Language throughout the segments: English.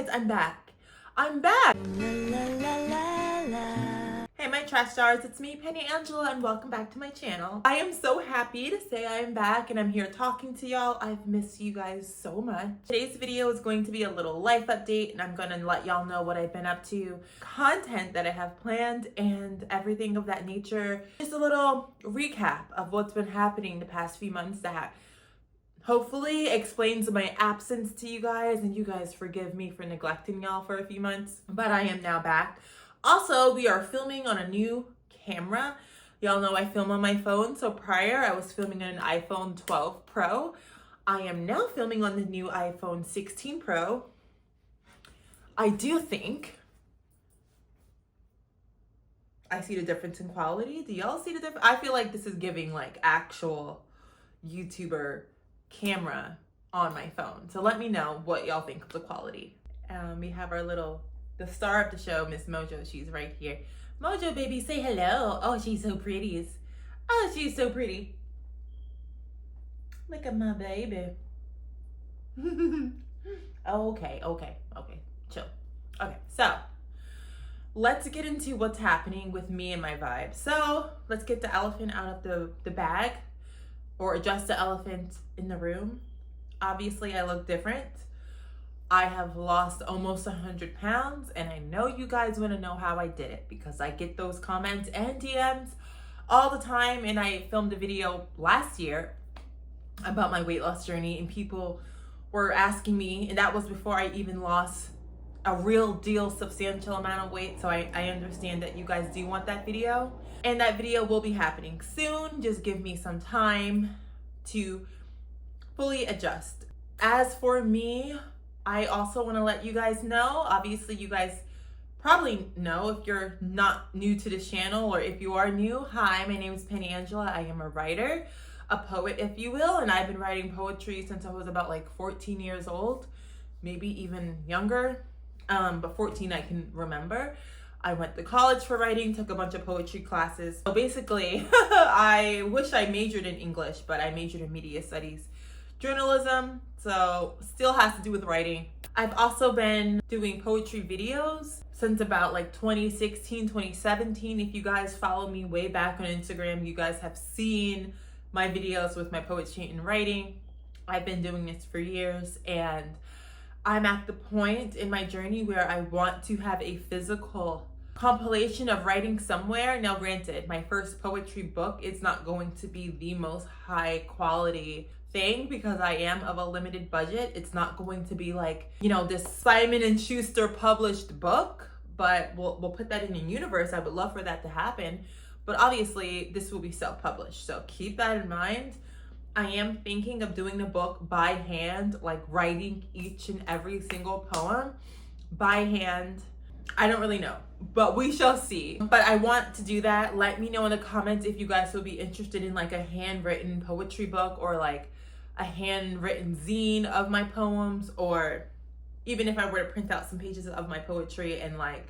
guys, I'm back. I'm back. Hey, my trash stars, it's me, Penny Angela, and welcome back to my channel. I am so happy to say I am back and I'm here talking to y'all. I've missed you guys so much. Today's video is going to be a little life update and I'm gonna let y'all know what I've been up to, content that I have planned, and everything of that nature. Just a little recap of what's been happening the past few months that hopefully explains my absence to you guys, and you guys forgive me for neglecting y'all for a few months, but I am now back. Also, we are filming on a new camera. Y'all know I film on my phone, so prior I was filming on an iPhone 12 Pro. I am now filming on the new iPhone 16 Pro. I do think I see the difference in quality. Do y'all see the difference? I feel like this is giving like actual YouTuber camera on my phone. So let me know what y'all think of the quality. We have our the star of the show, Miss Mojo. She's right here. Mojo, baby, say hello. Oh, she's so pretty. Oh, she's so pretty. Look at my baby. Okay. Chill. Okay, so let's get into what's happening with me and my vibe. So let's get the elephant out of the bag, or address the elephant in the room. Obviously, I look different. I have lost almost 100 pounds, and I know you guys want to know how I did it because I get those comments and DMs all the time. And I filmed a video last year about my weight loss journey, and people were asking me, and that was before I even lost a real deal substantial amount of weight. So I understand that you guys do want that video, and that video will be happening soon. Just give me some time to fully adjust. As for me, I also want to let you guys know, obviously you guys probably know if you're not new to this channel, or if you are new, hi, my name is Penny Angela. I am a writer, a poet, if you will, and I've been writing poetry since I was about like 14 years old, maybe even younger, but 14 I can remember. I went to college for writing, took a bunch of poetry classes. So basically, I wish I majored in English, but I majored in media studies, journalism, so still has to do with writing. I've also been doing poetry videos since about like 2016, 2017. If you guys follow me way back on Instagram, you guys have seen my videos with my poetry and writing. I've been doing this for years, and I'm at the point in my journey where I want to have a physical compilation of writing somewhere. Now, granted, my first poetry book is not going to be the most high quality thing because I am of a limited budget. It's not going to be like, you know, this Simon and Schuster published book, but we'll put that in the universe. I would love for that to happen, but obviously this will be self-published, so keep that in mind. I am thinking of doing the book by hand, like writing each and every single poem by hand. I don't really know, but we shall see. But I want to do that. Let me know in the comments if you guys would be interested in like a handwritten poetry book, or like a handwritten zine of my poems, or even if I were to print out some pages of my poetry and like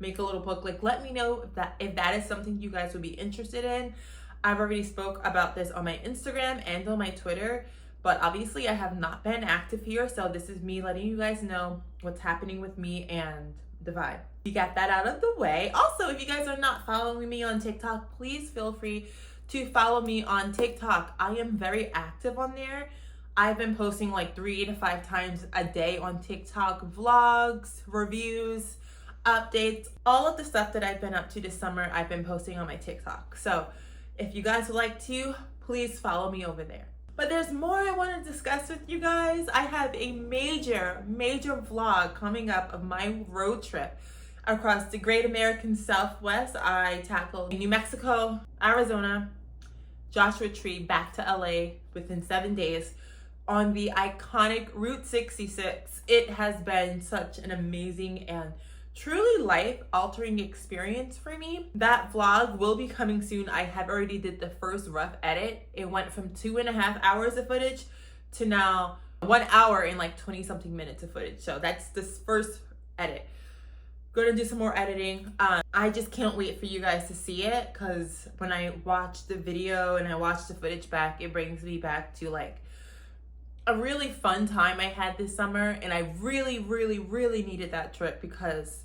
make a little book. Like, let me know if that is something you guys would be interested in. I've already spoke about this on my Instagram and on my Twitter, but obviously I have not been active here, so this is me letting you guys know what's happening with me and the vibe. We got that out of the way. Also, if you guys are not following me on TikTok, please feel free to follow me on TikTok. I am very active on there. I've been posting like 3 to 5 times a day on TikTok, vlogs, reviews, updates, all of the stuff that I've been up to this summer, I've been posting on my TikTok. So if you guys would like to, please follow me over there. But there's more I want to discuss with you guys. I have a major vlog coming up of my road trip across the great American Southwest. I tackled New Mexico, Arizona, Joshua Tree, back to LA within 7 days on the iconic Route 66. It has been such an amazing and truly life-altering experience for me. That vlog will be coming soon. I have already did the first rough edit. It went from 2.5 hours of footage to now 1 hour and like 20 something minutes of footage. So that's this first edit. Gonna do some more editing. I just can't wait for you guys to see it, because when I watch the video and I watch the footage back, it brings me back to like a really fun time I had this summer, and I really, really, really needed that trip because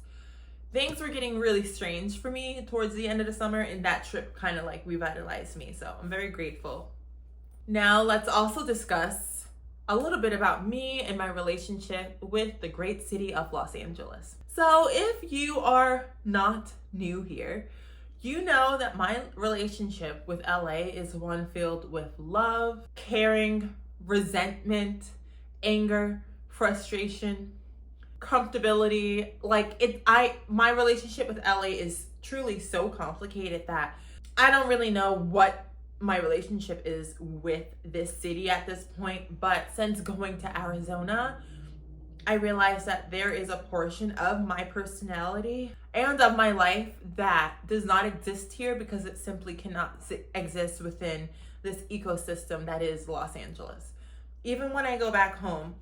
things were getting really strange for me towards the end of the summer, and that trip kind of like revitalized me. So I'm very grateful. Now let's also discuss a little bit about me and my relationship with the great city of Los Angeles. So if you are not new here, you know that my relationship with LA is one filled with love, caring, resentment, anger, frustration, comfortability. My relationship with LA is truly so complicated that I don't really know what my relationship is with this city at this point. But since going to Arizona, I realized that there is a portion of my personality and of my life that does not exist here because it simply cannot exist within this ecosystem that is Los Angeles. Even when I go back home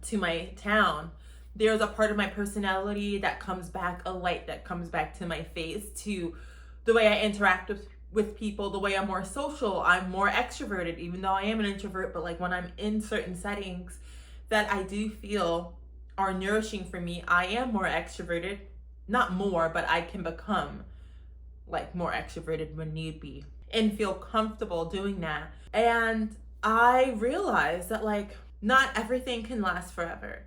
to my town, there's a part of my personality that comes back, a light that comes back to my face, to the way I interact with people, the way I'm more social. I'm more extroverted, even though I am an introvert, but like when I'm in certain settings that I do feel are nourishing for me, I am more extroverted. Not more, but I can become like more extroverted when need be and feel comfortable doing that. And I realized that like not everything can last forever.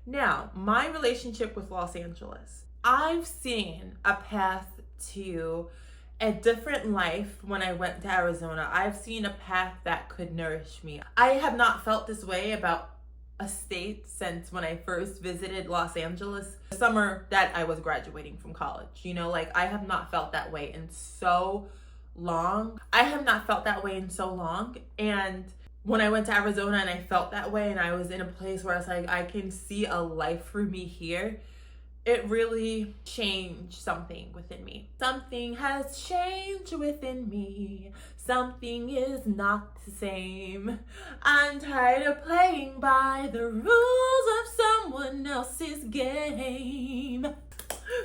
Now, my relationship with Los Angeles, I've seen a path to a different life when I went to Arizona. I've seen a path that could nourish me. I have not felt this way about a state since when I first visited Los Angeles, the summer that I was graduating from college. You know, like I have not felt that way in so long. And when I went to Arizona and I felt that way and I was in a place where I was like, I can see a life for me here, it really changed something within me. Something has changed within me. Something is not the same. I'm tired of playing by the rules of someone else's game.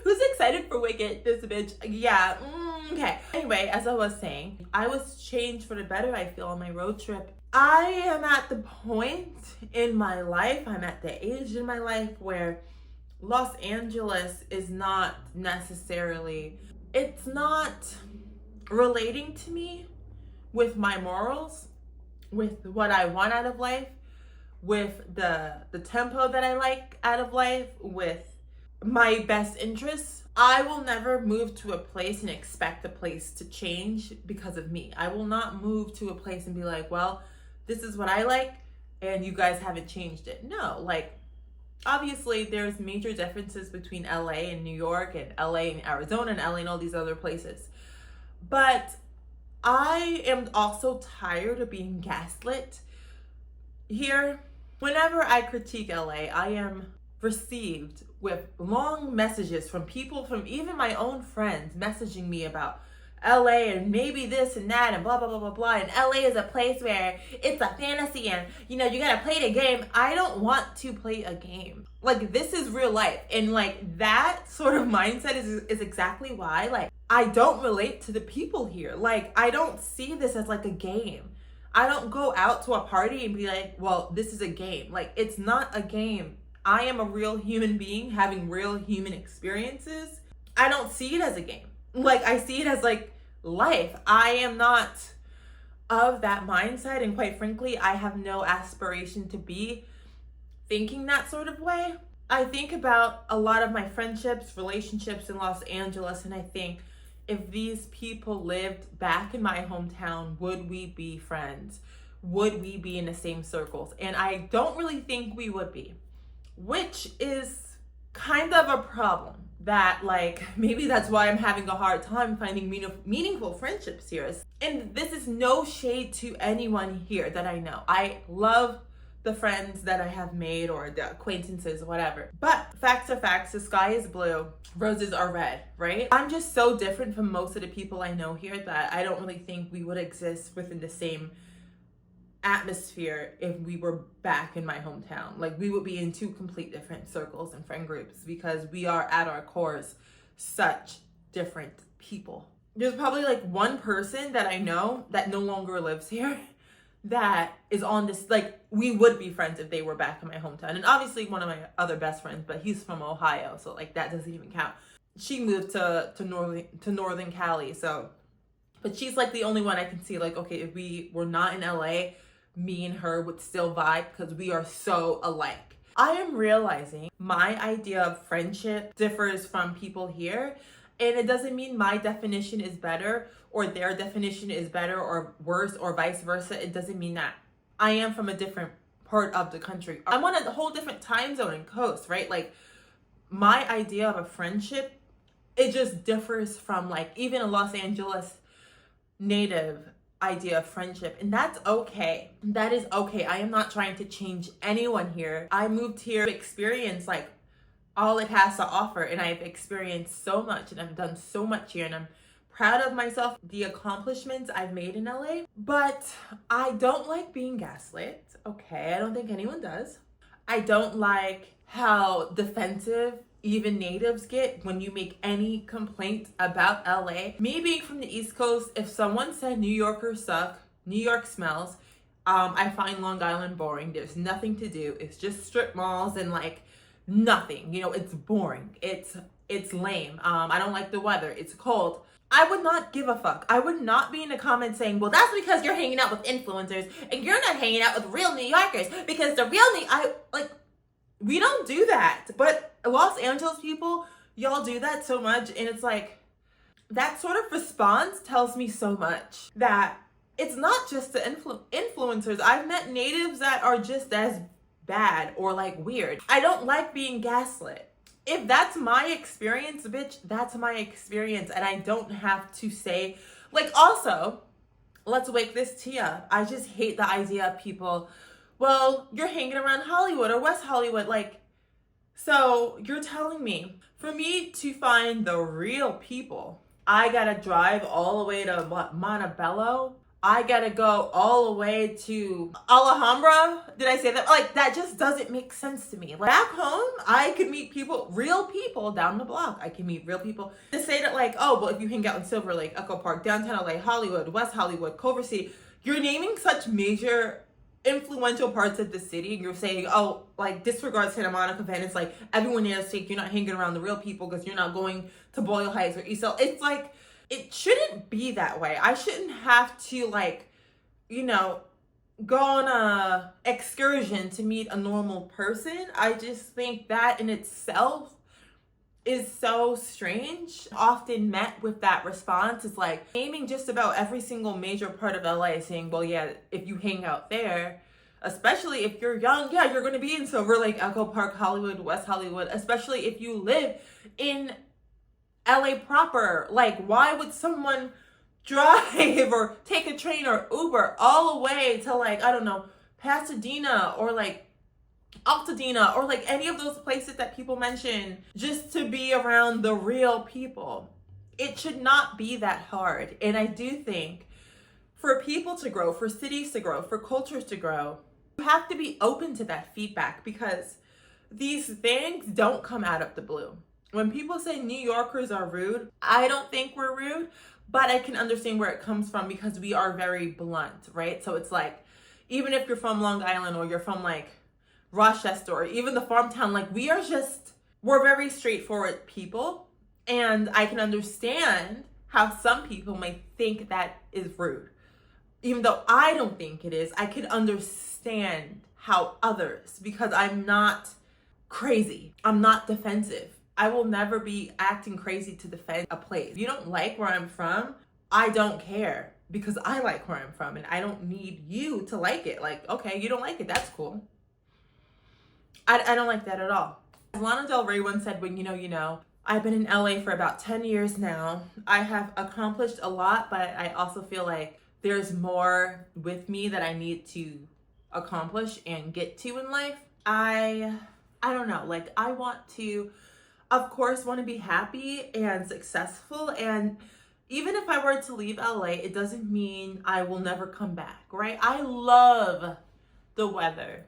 Who's excited for Wicked? This bitch. Yeah. Okay. Anyway, as I was saying, I was changed for the better, I feel, on my road trip. I am at the point in my life, I'm at the age in my life where Los Angeles is not necessarily, it's not relating to me with my morals, with what I want out of life, with the tempo that I like out of life, with my best interests. I will never move to a place and expect the place to change because of me. I will not move to a place and be like, well, this is what I like and you guys haven't changed it. No, like obviously there's major differences between LA and New York and LA and Arizona and LA and all these other places. But I am also tired of being gaslit here. Whenever I critique LA, I am received with long messages from people, from even my own friends, messaging me about LA and maybe this and that and blah, blah, blah, blah, blah. And LA is a place where it's a fantasy and, you know, you gotta play the game. I don't want to play a game. Like, this is real life. And like that sort of mindset is exactly why, like, I don't relate to the people here. Like, I don't see this as like a game. I don't go out to a party and be like, well, this is a game. Like, it's not a game. I am a real human being having real human experiences. I don't see it as a game. Like, I see it as like life. I am not of that mindset, and quite frankly, I have no aspiration to be thinking that sort of way. I think about a lot of my friendships, relationships in Los Angeles, and I think, if these people lived back in my hometown, would we be friends? Would we be in the same circles? And I don't really think we would be, which is kind of a problem. That, like, maybe that's why I'm having a hard time finding meaningful friendships here. And this is no shade to anyone here that I know. I love the friends that I have made, or the acquaintances, whatever. But facts are facts. The sky is blue, roses are red, right? I'm just so different from most of the people I know here that I don't really think we would exist within the same atmosphere if we were back in my hometown. Like, we would be in two complete different circles and friend groups because we are at our cores such different people. There's probably like one person that I know that no longer lives here that is on this, like, we would be friends if they were back in my hometown. And obviously one of my other best friends, but he's from Ohio, so like that doesn't even count. She moved to northern Cali, so, but she's like the only one I can see, like, okay, if we were not in LA, me and her would still vibe because we are so alike. I am realizing my idea of friendship differs from people here, and it doesn't mean my definition is better or their definition is better or worse or vice versa. It doesn't mean that. I am from a different part of the country. I'm on a whole different time zone and coast, right? Like, my idea of a friendship, it just differs from like even a Los Angeles native idea of friendship, and that's okay. That is okay. I am not trying to change anyone here. I moved here to experience like all it has to offer, and I've experienced so much, and I've done so much here, and I'm proud of myself, the accomplishments I've made in LA. But I don't like being gaslit. Okay, I don't think anyone does. I don't like how defensive even natives get when you make any complaint about LA. Me being from the East Coast, if someone said New Yorkers suck, New York smells, I find Long Island boring. There's nothing to do. It's just strip malls and like nothing. You know, it's boring. It's lame. I don't like the weather. It's cold. I would not give a fuck. I would not be in the comments saying, well, that's because you're hanging out with influencers and you're not hanging out with real New Yorkers, because the real we don't do that. But Los Angeles people, y'all do that so much, and it's like, that sort of response tells me so much that it's not just the influencers. I've met natives that are just as bad or like weird. I don't like being gaslit. If that's my experience, bitch, that's my experience, and I don't have to say, like, also, let's wake this tea up. I just hate the idea of people, well, you're hanging around Hollywood or West Hollywood, like, so you're telling me, for me to find the real people, I gotta drive all the way to Montebello? I gotta go all the way to Alhambra? Did I say that? Like, that just doesn't make sense to me. Like, back home, I could meet people, real people down the block. I can meet real people. To say that like, oh, well, if you hang out in Silver Lake, Echo Park, downtown LA, Hollywood, West Hollywood, Culver City, you're naming such major influential parts of the city, and you're saying, oh, like, disregard Santa Monica, Venice, like, everyone there is fake. You're not hanging around the real people because you're not going to Boyle Heights or East LA. It's like, it shouldn't be that way. I shouldn't have to, like, you know, go on a excursion to meet a normal person. I just think that in itself is so strange. Often met with that response is like naming just about every single major part of LA, saying, well, yeah, if you hang out there, especially if you're young, yeah, you're going to be in Silver Lake, Echo Park, Hollywood, West Hollywood, especially if you live in LA proper. Like, why would someone drive or take a train or Uber all the way to, like, I don't know, Pasadena or like Altadena or like any of those places that people mention just to be around the real people? It should not be that hard. And I do think for people to grow, for cities to grow, for cultures to grow, you have to be open to that feedback, because these things don't come out of the blue. When people say New Yorkers are rude, I don't think we're rude, but I can understand where it comes from because we are very blunt, right? So it's like, even if you're from Long Island or you're from like Rochester or even the farm town, like, we're very straightforward people. And I can understand how some people may think that is rude. Even though I don't think it is, I can understand how others, because I'm not crazy. I'm not defensive. I will never be acting crazy to defend a place. If you don't like where I'm from, I don't care, because I like where I'm from and I don't need you to like it. Like, okay, you don't like it, that's cool. I don't like that at all. Lana Del Rey once said, when you know, I've been in LA for about 10 years now. I have accomplished a lot, but I also feel like there's more with me that I need to accomplish and get to in life. I don't know, like, I want to, of course, want to be happy and successful. And even if I were to leave LA, it doesn't mean I will never come back, right? I love the weather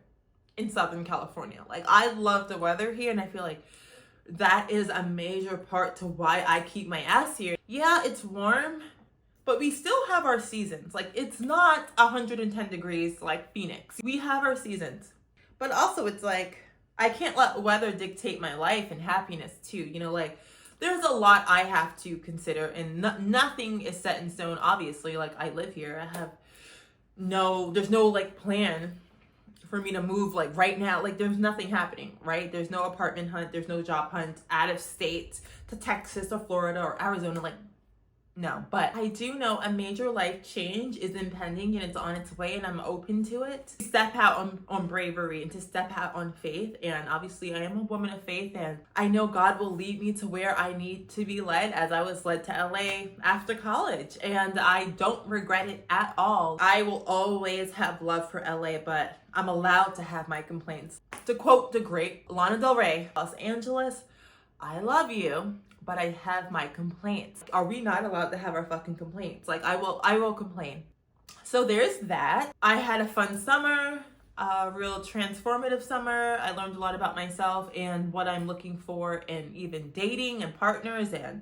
in Southern California. Like, I love the weather here, and I feel like that is a major part to why I keep my ass here. Yeah, it's warm. But we still have our seasons. Like, it's not 110 degrees like Phoenix. We have our seasons. But also, it's like, I can't let weather dictate my life and happiness too. You know, like, there's a lot I have to consider, and nothing is set in stone, obviously. Like, I live here. There's no like plan for me to move like right now. Like, there's nothing happening, right? There's no apartment hunt. There's no job hunt out of state to Texas or Florida or Arizona. Like, no. But I do know a major life change is impending and it's on its way, and I'm open to it. To step out on bravery and to step out on faith. And obviously I am a woman of faith, and I know God will lead me to where I need to be led, as I was led to LA after college, and I don't regret it at all. I will always have love for LA, but I'm allowed to have my complaints. To quote the great Lana Del Rey, Los Angeles, I love you, but I have my complaints. Are we not allowed to have our fucking complaints? Like, I will complain. So there's that. I had a fun summer, a real transformative summer. I learned a lot about myself and what I'm looking for in even dating and partners. And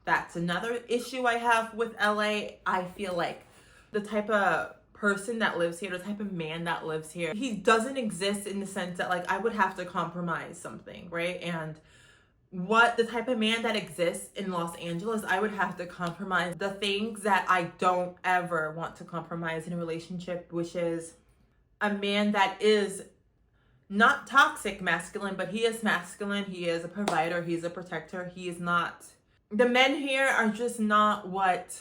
that's another issue I have with LA. I feel like the type of person that lives here, the type of man that lives here, he doesn't exist in the sense that like I would have to compromise something, right? And the type of man that exists in Los Angeles, I would have to compromise the things that I don't ever want to compromise in a relationship, which is a man that is not toxic masculine, but he is masculine. He is a provider. He's a protector. He is not. The men here are just not what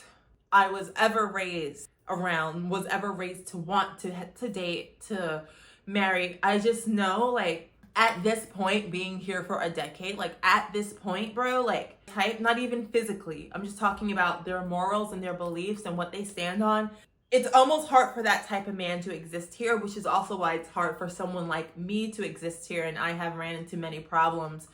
I was ever raised around, was ever raised to want to date, to marry. I just know, like, at this point, being here for a decade, like at this point, bro, like type, not even physically, I'm just talking about their morals and their beliefs and what they stand on. It's almost hard for that type of man to exist here, which is also why it's hard for someone like me to exist here. And I have ran into many problems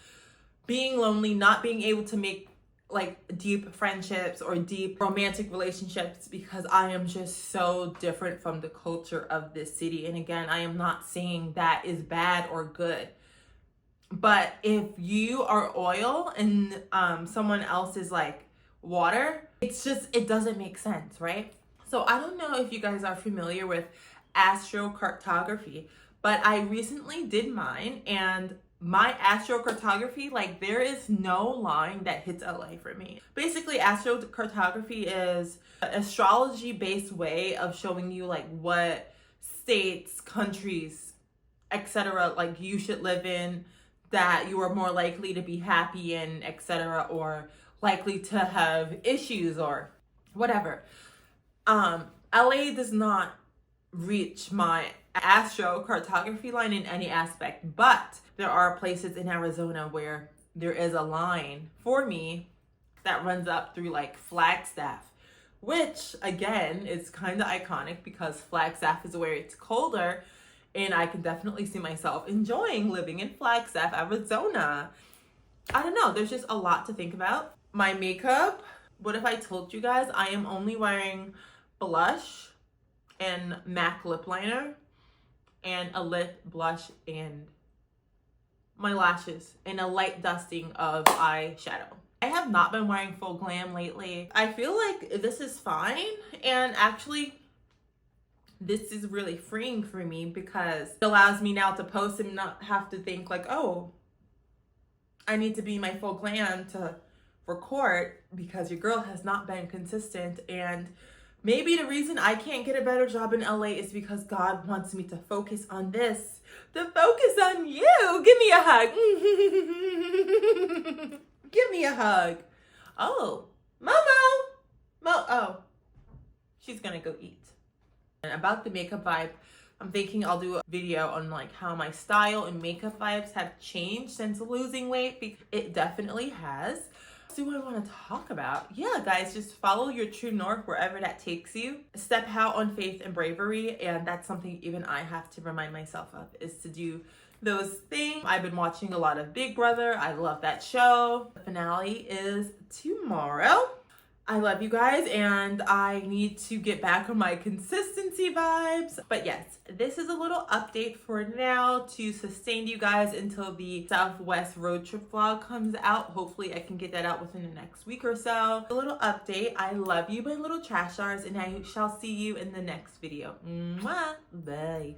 being lonely, not being able to make like deep friendships or deep romantic relationships, because I am just so different from the culture of this city. And again, I am not saying that is bad or good, but if you are oil and someone else is like water, it doesn't make sense, right? So I don't know if you guys are familiar with astrocartography, but I recently did mine, and my astrocartography, like, there is no line that hits LA for me. Basically, astrocartography is an astrology-based way of showing you like what states, countries, etc. like you should live in, that you are more likely to be happy in, etc., or likely to have issues or whatever. LA does not reach my astrocartography line in any aspect, but there are places in Arizona where there is a line for me that runs up through like Flagstaff, which again is kind of iconic because Flagstaff is where it's colder, and I can definitely see myself enjoying living in Flagstaff, Arizona. I don't know, there's just a lot to think about. My makeup, what if I told you guys I am only wearing blush and MAC lip liner and a lip blush and my lashes and a light dusting of eyeshadow. I have not been wearing full glam lately. I feel like this is fine, and actually this is really freeing for me because it allows me now to post and not have to think like, oh, I need to be my full glam to record, because your girl has not been consistent. And maybe the reason I can't get a better job in LA is because God wants me to focus on this, to focus on you. Give me a hug. Give me a hug. Oh, oh, she's gonna go eat. And about the makeup vibe, I'm thinking I'll do a video on like how my style and makeup vibes have changed since losing weight, because it definitely has. Do I want to talk about? Yeah, guys, just follow your true north wherever that takes you. Step out on faith and bravery, and that's something even I have to remind myself of, is to do those things. I've been watching a lot of Big Brother. I love that show. The finale is tomorrow. I love you guys, and I need to get back on my consistency vibes. But yes, this is a little update for now to sustain you guys until the Southwest road trip vlog comes out. Hopefully I can get that out within the next week or so. A little update. I love you, my little trash stars, and I shall see you in the next video. Mwah. Bye.